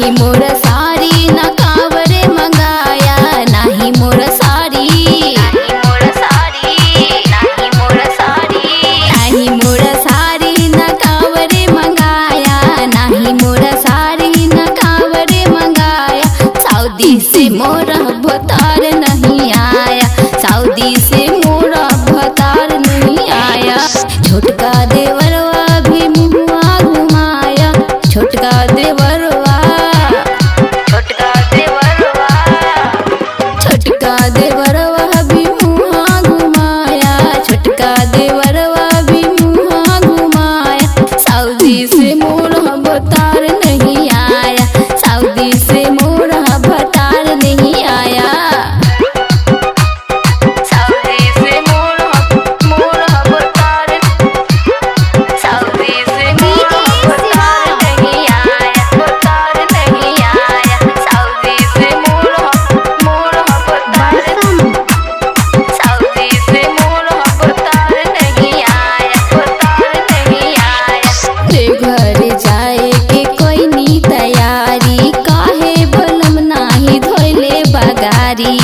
नाही मोर साड़ी ना कांवर मंगाया, नाही मोर साड़ी, नाही मोर साड़ी, नाही मोर साड़ी, नाही मोर साड़ी ना कांवर मंगाया, नाही मोर साड़ी ना कांवर मंगाया। सऊदी से मोरा भतार नहीं आया, सऊदी से मोरा भतार नहीं आया। छोटका देवरवा भी मुहुआ घुमाया, छोटका देवरवा, छोटका देवरवा, छोटका देवरवा भी मुहुआ घुमाया, छोटका देवरवा भी मुहुआ घुमाया। सऊदी से मोरा भतार नहीं आया, सऊदी से मोरा भतार नहीं आया। सऊदी से मोरा भतार, सऊदी से मोरा भतार नहीं आया, भतार नहीं आया। सऊदी से मोरा भतार, सऊदी से मोरा भतार नहीं आया, भतार नहीं आया। देवघर जाए के कोई नी तैयारी, काहे बलम नाही धोइले बगारी,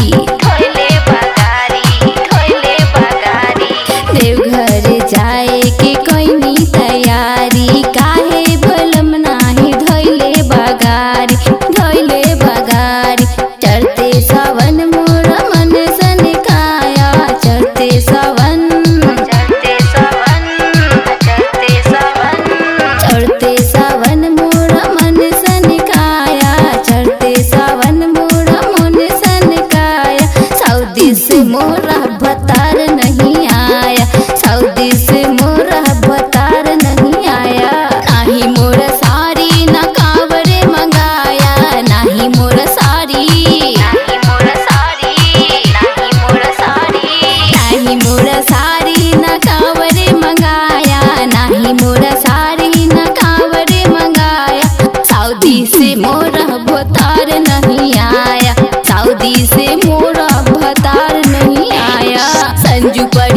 धोइले बगारी, धोइले बगारी। देवघर जाए के कोई नी तैयारी, काहे बलम नाही धोइले बगारी, धोइले बगारी। चढ़ते सावन मोरा मन सनकाया, चढ़ते सावन, चढ़ते सावन, चढ़ते सावन, चढ़ते सावन मोरा मन सनकाया, चढ़ते सावन मोरा मन सनकाया। सऊदी से मोरा भतार नहीं आया, सऊदी से मोरा भतार नहीं आया। नाही मोर साड़ी ना कांवर मंगाया, नाही मोर साड़ी, नाही मोर साड़ी, नाही मोर साड़ी, नाही मोर साड़ी ना कांवर मंगाया, नाही मोर साड़ी ना कांवर मंगाया। सऊदी से मोरा भतार नहीं आया, सऊदी से मोरा भतार नहीं आया। संजू पर